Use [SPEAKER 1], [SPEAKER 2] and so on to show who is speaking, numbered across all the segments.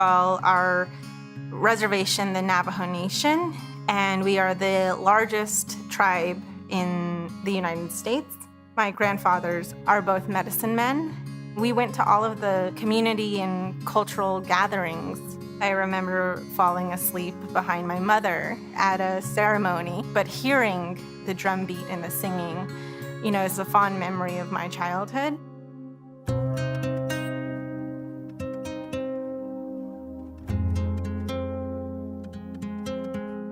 [SPEAKER 1] Our reservation, the Navajo Nation, and we are the largest tribe in the United States. My grandfathers are both medicine men. We went to all of the community and cultural gatherings. I remember falling asleep behind my mother at a ceremony, but hearing the drum beat and the singing, is a fond memory of my childhood.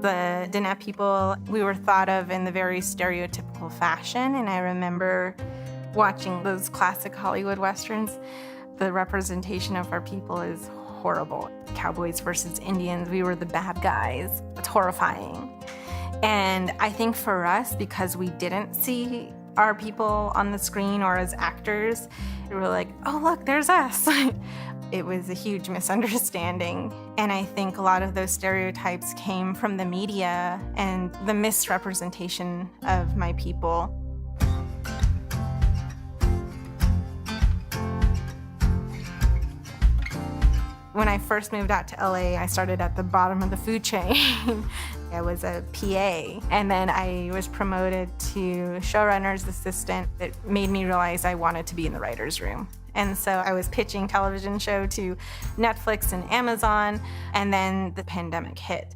[SPEAKER 1] The Diné people, we were thought of in the very stereotypical fashion, and I remember watching those classic Hollywood Westerns. The representation of our people is horrible. Cowboys versus Indians, we were the bad guys. It's horrifying. And I think for us, because we didn't see our people on the screen or as actors, we were like, oh, look, there's us. It was a huge misunderstanding. And I think a lot of those stereotypes came from the media and the misrepresentation of my people. When I first moved out to LA, I started at the bottom of the food chain. I was a PA, and then I was promoted to showrunner's assistant. It made me realize I wanted to be in the writer's room. And so I was pitching television show to Netflix and Amazon, and then the pandemic hit.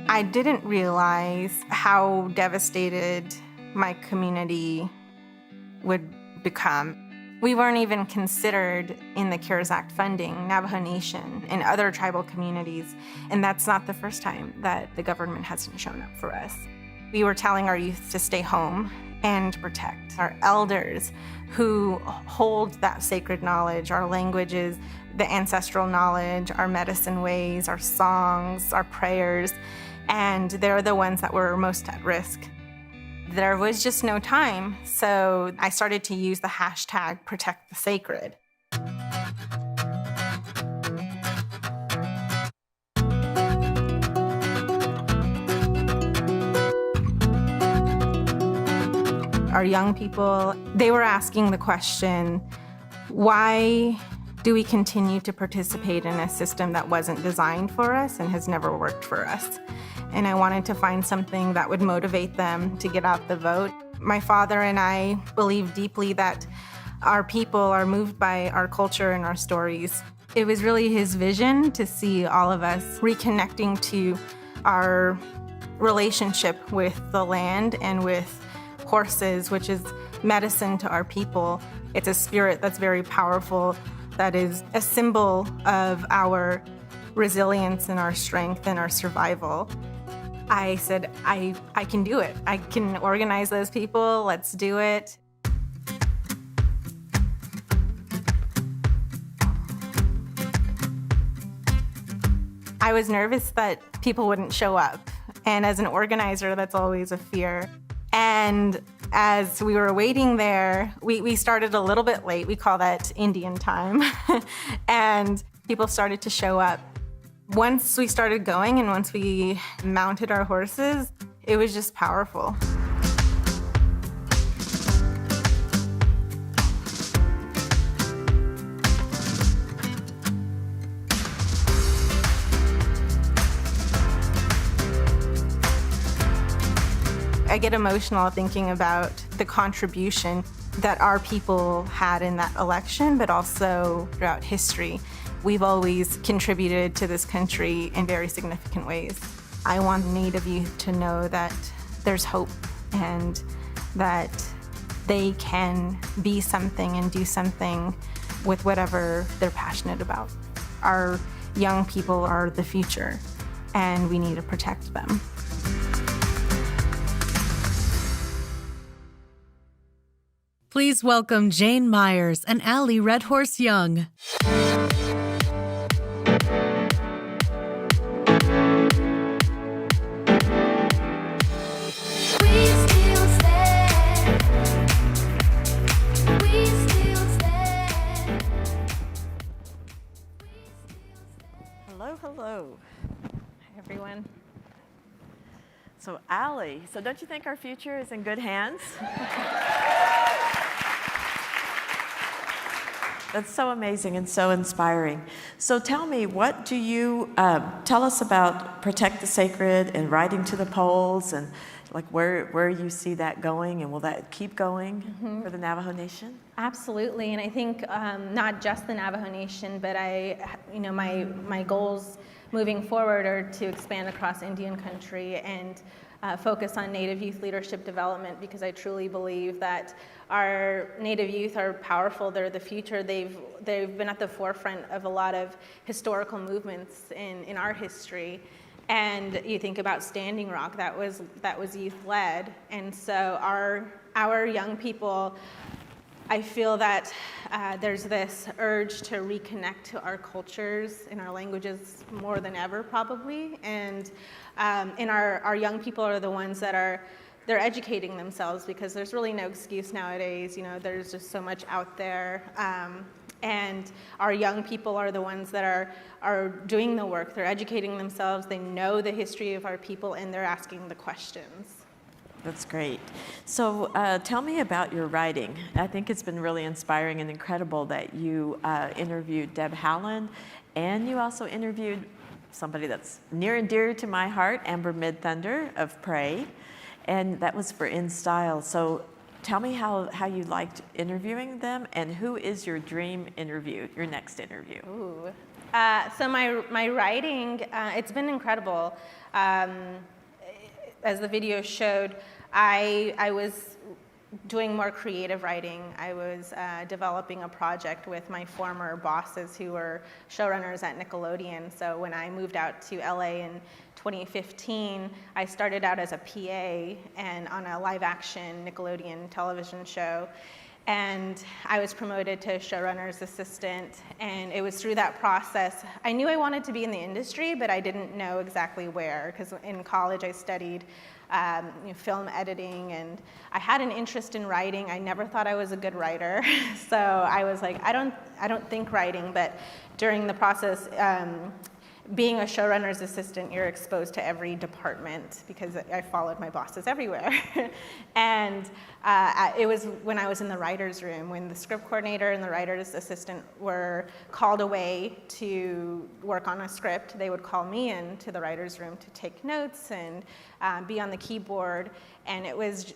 [SPEAKER 1] I didn't realize how devastated my community would become. We weren't even considered in the CARES Act funding, Navajo Nation and other tribal communities, and that's not the first time that the government hasn't shown up for us. We were telling our youth to stay home and protect our elders who hold that sacred knowledge, our languages, the ancestral knowledge, our medicine ways, our songs, our prayers, and they're the ones that were most at risk. There was just no time, so I started to use the hashtag #ProtectTheSacred. Our young people, they were asking the question, why do we continue to participate in a system that wasn't designed for us and has never worked for us? And I wanted to find something that would motivate them to get out the vote. My father and I believe deeply that our people are moved by our culture and our stories. It was really his vision to see all of us reconnecting to our relationship with the land and with horses, which is medicine to our people. It's a spirit that's very powerful, that is a symbol of our resilience and our strength and our survival. I said, I can do it. I can organize those people. Let's do it. I was nervous that people wouldn't show up. And as an organizer, that's always a fear. And as we were waiting there, we started a little bit late. We call that Indian time. And people started to show up. Once we started going and once we mounted our horses, it was just powerful. I get emotional thinking about the contribution that our people had in that election, but also throughout history. We've always contributed to this country in very significant ways. I want Native youth to know that there's hope and that they can be something and do something with whatever they're passionate about. Our young people are the future, and we need to protect them.
[SPEAKER 2] Please welcome Jhane Myers and Allie Redhorse Young.
[SPEAKER 3] Hello, hello.
[SPEAKER 1] Hi, everyone.
[SPEAKER 3] So Allie, so don't you think our future is in good hands? That's so amazing and so inspiring. So tell me, what do you tell us about Protect the Sacred and Riding to the Poles, and like where you see that going, and will that keep going for the Navajo Nation?
[SPEAKER 1] Absolutely, and I think not just the Navajo Nation, but my goals moving forward are to expand across Indian country and focus on Native youth leadership development, because I truly believe that our Native youth are powerful. They're the future. They've been at the forefront of a lot of historical movements in our history. And you think about Standing Rock, that was youth-led. And so our young people, I feel that there's this urge to reconnect to our cultures and our languages more than ever, probably. And our young people are the ones that they're educating themselves, because there's really no excuse nowadays. There's just so much out there. And our young people are the ones that are doing the work. They're educating themselves. They know the history of our people, and they're asking the questions.
[SPEAKER 3] That's great. So tell me about your writing. I think it's been really inspiring and incredible that you interviewed Deb Howland, and you also interviewed somebody that's near and dear to my heart, Amber Midthunder of Pray, and that was for In Style. So tell me how you liked interviewing them, and who is your dream interview, your next interview?
[SPEAKER 1] Ooh. So my writing, it's been incredible. As the video showed, I was doing more creative writing. I was developing a project with my former bosses who were showrunners at Nickelodeon. So when I moved out to LA in 2015, I started out as a PA and on a live action Nickelodeon television show. And I was promoted to showrunner's assistant, and it was through that process. I knew I wanted to be in the industry, but I didn't know exactly where, because in college I studied film editing, and I had an interest in writing. I never thought I was a good writer, so I was like, I don't think writing. But during the process, being a showrunner's assistant, you're exposed to every department, because I followed my bosses everywhere. And it was when I was in the writer's room, when the script coordinator and the writer's assistant were called away to work on a script, they would call me in to the writer's room to take notes and be on the keyboard. And it was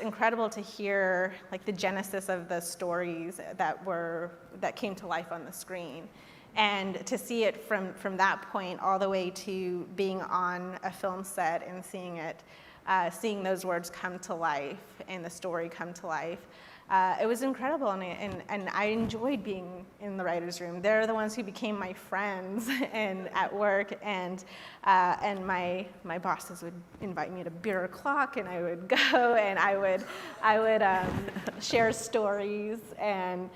[SPEAKER 1] incredible to hear like the genesis of the stories that came to life on the screen. And to see it from that point all the way to being on a film set and seeing those words come to life and the story come to life, it was incredible, and I enjoyed being in the writer's room. They're the ones who became my friends and at work, and my bosses would invite me to beer o'clock, and I would go, and I would share stories. And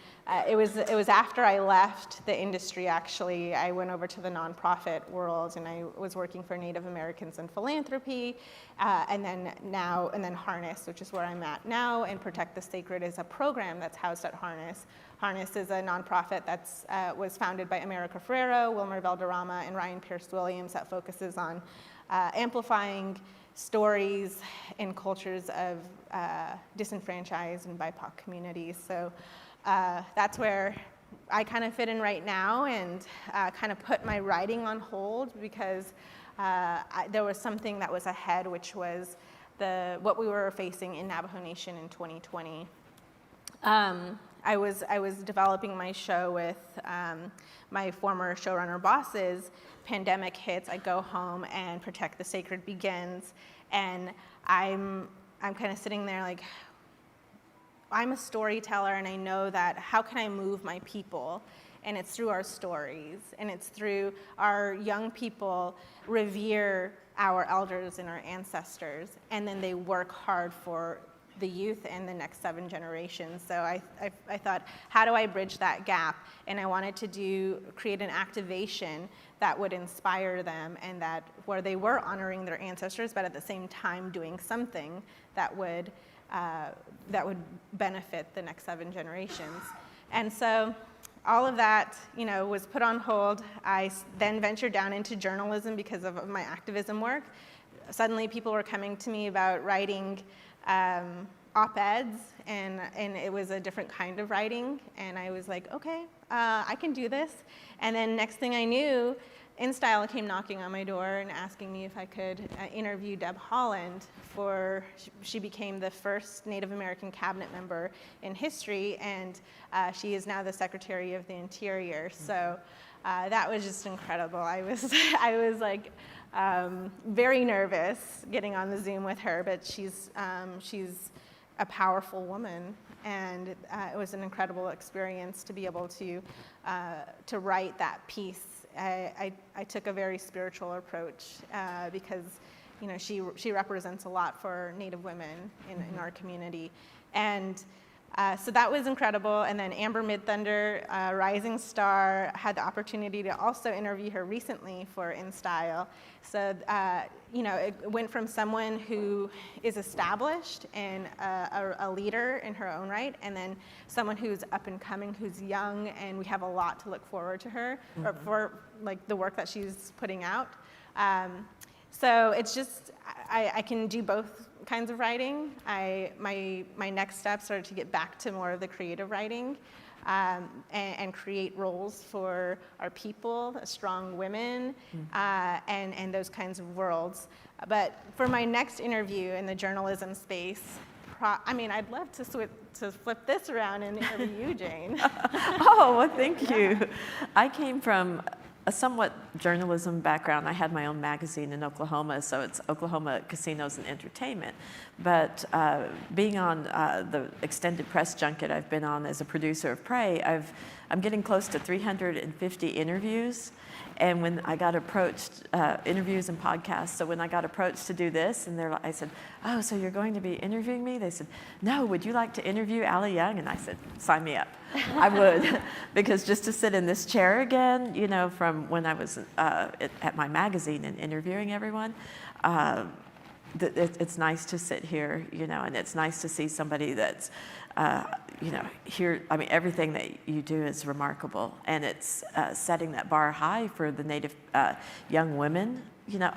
[SPEAKER 1] it was after I left the industry, actually, I went over to the nonprofit world, and I was working for Native Americans in philanthropy, and then Harness, which is where I'm at now, and Protect the Sacred is a program that's housed at Harness. Harness is a nonprofit that's was founded by America Ferrero, Wilmer Valderrama, and Ryan Pierce Williams, that focuses on amplifying stories and cultures of disenfranchised and BIPOC communities. So that's where I kind of fit in right now, and kind of put my writing on hold, because there was something that was ahead, which was what we were facing in Navajo Nation in 2020. I was developing my show with my former showrunner bosses. Pandemic hits, I go home, and Protect the Sacred begins, and I'm kind of sitting there like, I'm a storyteller, and I know that how can I move my people? And it's through our stories, and it's through our young people revere our elders and our ancestors, and then they work hard for the youth and the next 7 generations. So I thought, how do I bridge that gap? And I wanted to create an activation that would inspire them, and where they were honoring their ancestors, but at the same time doing something that would benefit the next 7 generations. And so all of that, was put on hold. I then ventured down into journalism because of my activism work. Suddenly people were coming to me about writing op-eds, and it was a different kind of writing, and I was like, okay, I can do this. And then next thing I knew, InStyle came knocking on my door and asking me if I could interview Deb Haaland she became the first Native American cabinet member in history, and she is now the Secretary of the Interior. So that was just incredible. I was like very nervous getting on the Zoom with her, but she's a powerful woman, and it was an incredible experience to be able to write that piece. I took a very spiritual approach because she represents a lot for Native women in our community, and so that was incredible. And then Amber Midthunder, rising star, had the opportunity to also interview her recently for InStyle. So it went from someone who is established and a leader in her own right, and then someone who's up and coming, who's young, and we have a lot to look forward to her or for like the work that she's putting out. So it's just I can do both kinds of writing. My next steps are to get back to more of the creative writing and create roles for our people, strong women, and those kinds of worlds. But for my next interview in the journalism space, I'd love to flip this around and interview you, Jhane.
[SPEAKER 3] Oh, well, thank you. I came from a somewhat journalism background. I had my own magazine in Oklahoma, so it's Oklahoma Casinos and Entertainment. But being on the extended press junket I've been on as a producer of Prey, I'm getting close to 350 interviews. And when I got approached, interviews and podcasts, so when I got approached to do this, and I said, oh, so you're going to be interviewing me? They said, no, would you like to interview Allie Young? And I said, sign me up. I would, because just to sit in this chair again, from when I was at my magazine and interviewing everyone, it's nice to sit here, and it's nice to see somebody that's, here. I mean, everything that you do is remarkable, and it's setting that bar high for the Native young women.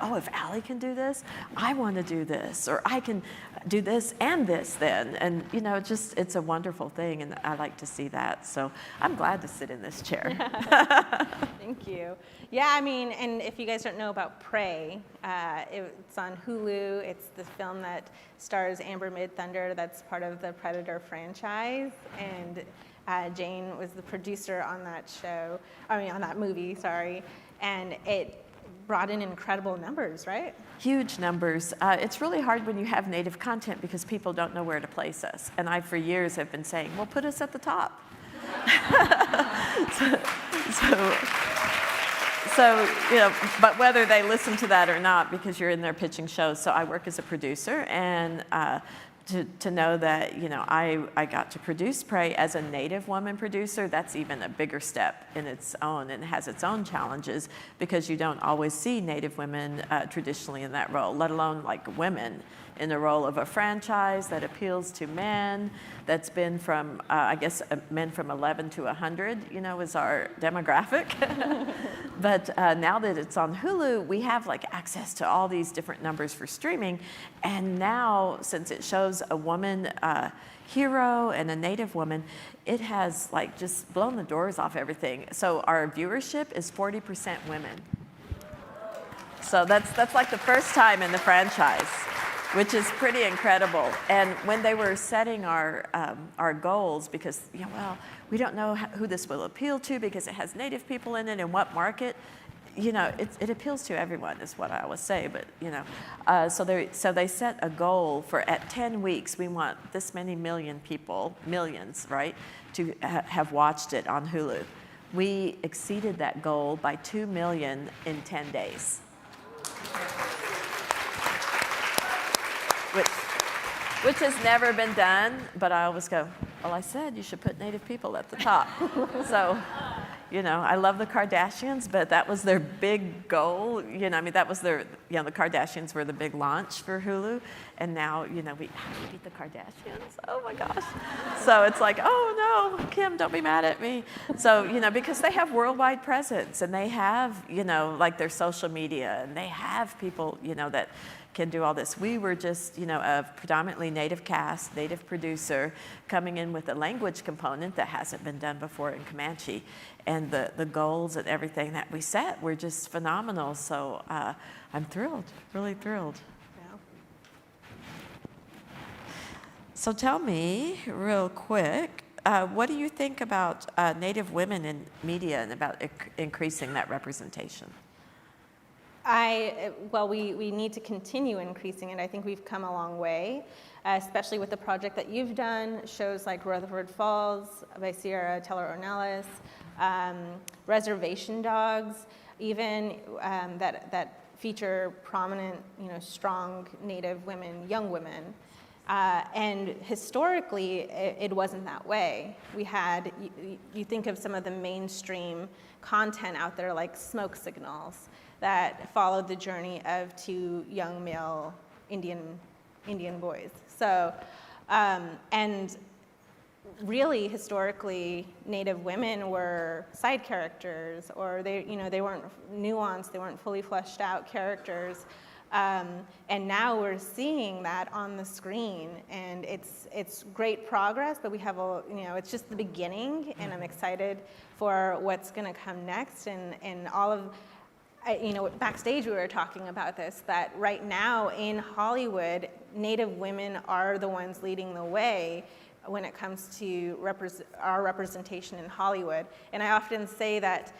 [SPEAKER 3] Oh, if Allie can do this, I want to do this, or I can do this and this then. And, it's a wonderful thing, and I like to see that. So I'm glad to sit in this chair.
[SPEAKER 1] Thank you. Yeah, and if you guys don't know about Prey, it's on Hulu. It's the film that stars Amber Midthunder that's part of the Predator franchise. And Jhane was the producer on that on that movie, sorry. And it brought in incredible numbers, right?
[SPEAKER 3] Huge numbers. It's really hard when you have Native content because people don't know where to place us. And I, for years, have been saying, well, put us at the top. So, but whether they listen to that or not, because you're in there pitching shows. So I work as a producer, and to know that, I got to produce Prey as a Native woman producer, that's even a bigger step in its own, and has its own challenges, because you don't always see Native women traditionally in that role, let alone like women in the role of a franchise that appeals to men, that's been from, men from 11 to 100, is our demographic. But now that it's on Hulu, we have access to all these different numbers for streaming. And now, since it shows a woman hero and a Native woman, it has just blown the doors off everything. So our viewership is 40% women. So that's like the first time in the franchise, which is pretty incredible. And when they were setting our goals, because we don't know who this will appeal to because it has Native people in it and what market, it appeals to everyone is what I always say. But so they set a goal for at 10 weeks we want this many million people, millions, right, to have watched it on Hulu. We exceeded that goal by 2 million in 10 days. Which has never been done, but I always go, well, I said you should put Native people at the top. So, I love the Kardashians, but that was their big goal. That was their, the Kardashians were the big launch for Hulu. And now, we beat the Kardashians. Oh my gosh. So it's like, oh no, Kim, don't be mad at me. So, because they have worldwide presence and they have, like their social media and they have people, that can do all this. We were just, a predominantly native cast, native producer, coming in with a language component that hasn't been done before in Comanche. And the goals and everything that we set were just phenomenal. So I'm thrilled, really thrilled.
[SPEAKER 1] Yeah.
[SPEAKER 3] So tell me real quick, what do you think about Native women in media and about increasing that representation?
[SPEAKER 1] We need to continue increasing it. I think we've come a long way, especially with the project that you've done, shows like Rutherford Falls by Sierra Teller Ornelas, Reservation Dogs, even that feature prominent, strong Native women, young women. And historically, it wasn't that way. We had, you think of some of the mainstream content out there like Smoke Signals, that followed the journey of two young male Indian boys. So, and really historically, Native women were side characters, or they weren't nuanced, they weren't fully fleshed out characters. And now we're seeing that on the screen, and it's great progress, but we have it's just the beginning, and I'm excited for what's going to come next, and all of. Backstage we were talking about this, that right now in Hollywood, Native women are the ones leading the way when it comes to our representation in Hollywood. And I often say that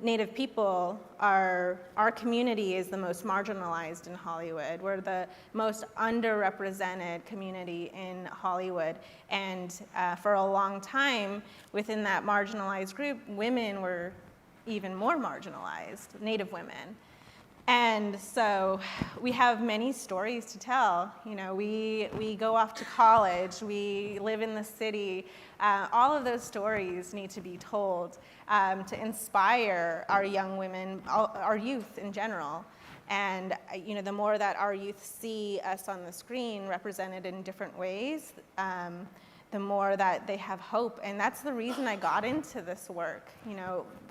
[SPEAKER 1] Native people, our community is the most marginalized in Hollywood. We're the most underrepresented community in Hollywood. And for a long time, within that marginalized group, women were even more marginalized, Native women. And so we have many stories to tell. We go off to college, we live in the city. All of those stories need to be told to inspire our young women, our youth in general. And the more that our youth see us on the screen represented in different ways, the more that they have hope. And that's the reason I got into this work,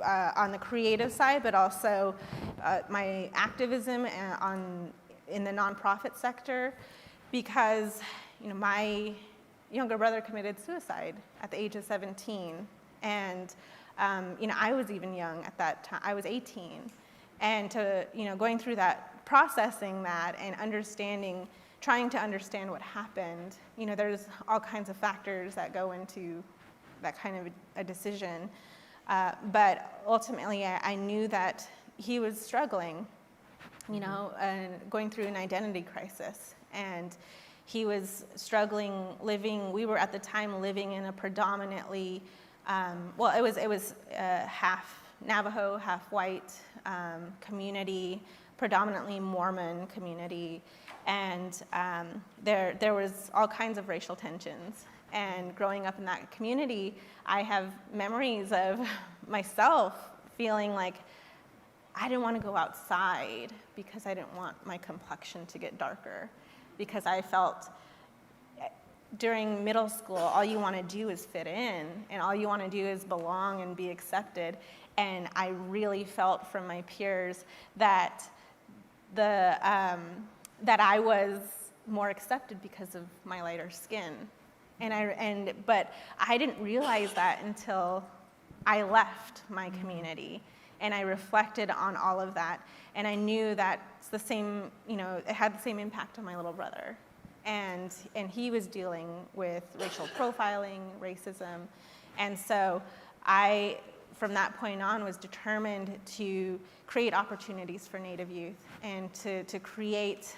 [SPEAKER 1] on the creative side, but also my activism in the nonprofit sector, because my younger brother committed suicide at the age of 17. And I was even young at that time. I was 18. And going through that, processing that and trying to understand what happened. There's all kinds of factors that go into that kind of a decision. But ultimately, I knew that he was struggling, and going through an identity crisis. And he was struggling we were at the time living in a predominantly, it was half Navajo, half white community, predominantly Mormon community. And there was all kinds of racial tensions. And growing up in that community, I have memories of myself feeling like I didn't want to go outside because I didn't want my complexion to get darker. Because I felt during middle school, all you want to do is fit in, and all you want to do is belong and be accepted. And I really felt from my peers that that I was more accepted because of my lighter skin. But I didn't realize that until I left my community, and I reflected on all of that, and I knew that it's the same, it had the same impact on my little brother. And he was dealing with racial profiling, racism. And so I, from that point on, was determined to create opportunities for Native youth and to create,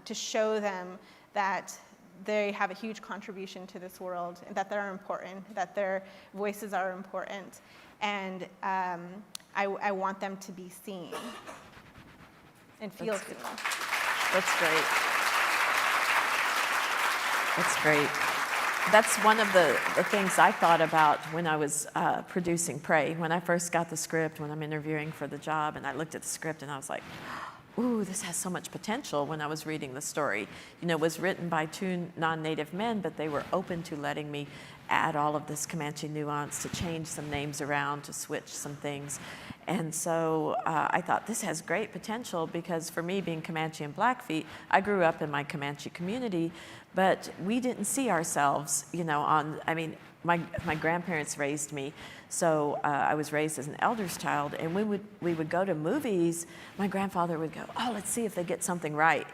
[SPEAKER 1] to show them that they have a huge contribution to this world, and that they're important, that their voices are important, and I want them to be seen and feel seen.
[SPEAKER 3] That's great. That's great. That's one of the things I thought about when I was producing Prey. When I first got the script, when I'm interviewing for the job, and I looked at the script and I was like, ooh, this has so much potential when I was reading the story. You know, it was written by 2 non-native men, but they were open to letting me add all of this Comanche nuance, to change some names around, to switch some things. And so I thought this has great potential, because for me, being Comanche and Blackfeet, I grew up in my Comanche community, but we didn't see ourselves, you know, my grandparents raised me, so I was raised as an elder's child, and we would go to movies. My grandfather would go, oh, let's see if they get something right.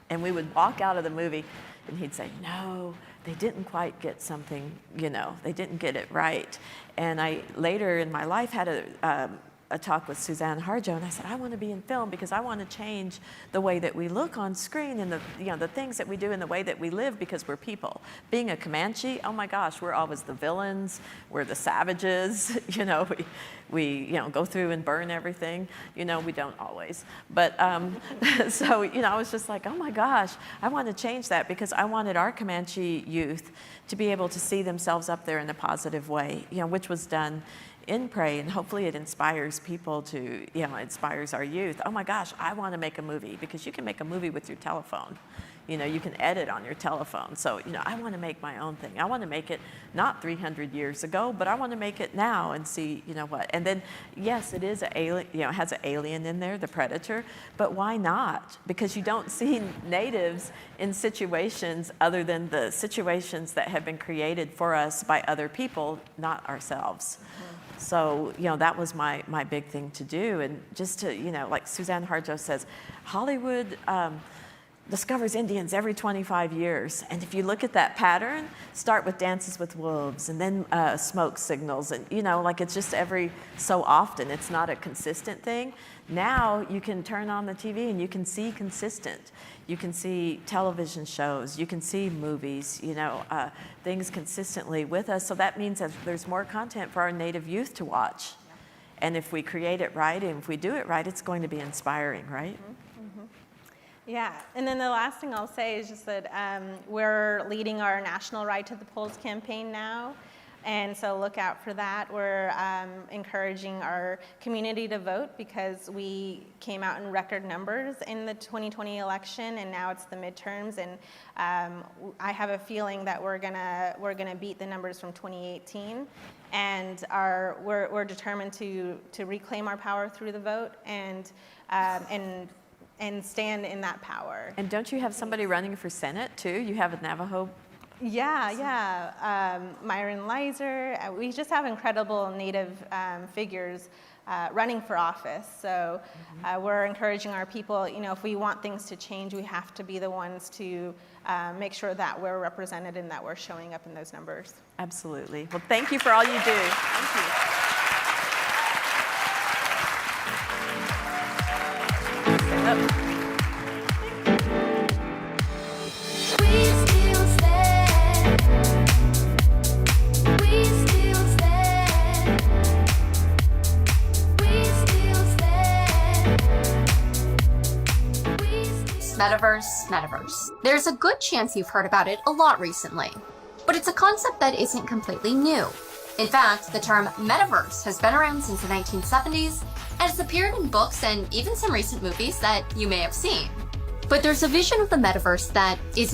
[SPEAKER 3] And we would walk out of the movie, and he'd say, no, they didn't quite get something, you know, they didn't get it right. And I later in my life had a talk with Suzanne Harjo, and I said, I want to be in film because I want to change the way that we look on screen and the things that we do and the way that we live, because we're people. Being a Comanche, oh my gosh, we're always the villains, we're the savages, you know, we go through and burn everything. You know, we don't always. But so, you know, I was just like, oh my gosh, I want to change that, because I wanted our Comanche youth to be able to see themselves up there in a positive way, you know, which was done in Prey, and hopefully it inspires people to, you know, inspires our youth. Oh my gosh, I want to make a movie, because you can make a movie with your telephone. You know, you can edit on your telephone. So, you know, I want to make my own thing. I want to make it not 300 years ago, but I want to make it now and see, you know what. And then, yes, it is an alien, you know, it has an alien in there, the predator, but why not? Because you don't see natives in situations other than the situations that have been created for us by other people, not ourselves. Mm-hmm. So, you know, that was my big thing to do. And just to, you know, like Suzanne Harjo says, Hollywood discovers Indians every 25 years. And if you look at that pattern, start with Dances with Wolves, and then Smoke Signals, and, you know, like it's just every so often. It's not a consistent thing. Now you can turn on the TV and you can see consistent. You can see television shows, you can see movies, you know, things consistently with us. So that means that there's more content for our Native youth to watch. And if we create it right, and if we do it right, it's going to be inspiring, right?
[SPEAKER 1] Mm-hmm. Mm-hmm. Yeah, and then the last thing I'll say is just that we're leading our National Ride to the Polls campaign now. And so look out for that. We're encouraging our community to vote, because we came out in record numbers in the 2020 election, and now it's the midterms. And I have a feeling that we're gonna beat the numbers from 2018. And we're determined to reclaim our power through the vote and stand in that power.
[SPEAKER 3] And don't you have somebody running for Senate too? You have a Navajo.
[SPEAKER 1] Yeah. Myron Leiser. We just have incredible Native figures running for office. So we're encouraging our people, you know, if we want things to change, we have to be the ones to make sure that we're represented and that we're showing up in those numbers.
[SPEAKER 3] Absolutely. Well, thank you for all you do. Thank you.
[SPEAKER 4] Metaverse. There's a good chance you've heard about it a lot recently, but it's a concept that isn't completely new. In fact, the term metaverse has been around since the 1970s and has appeared in books and even some recent movies that you may have seen. But there's a vision of the metaverse that isn't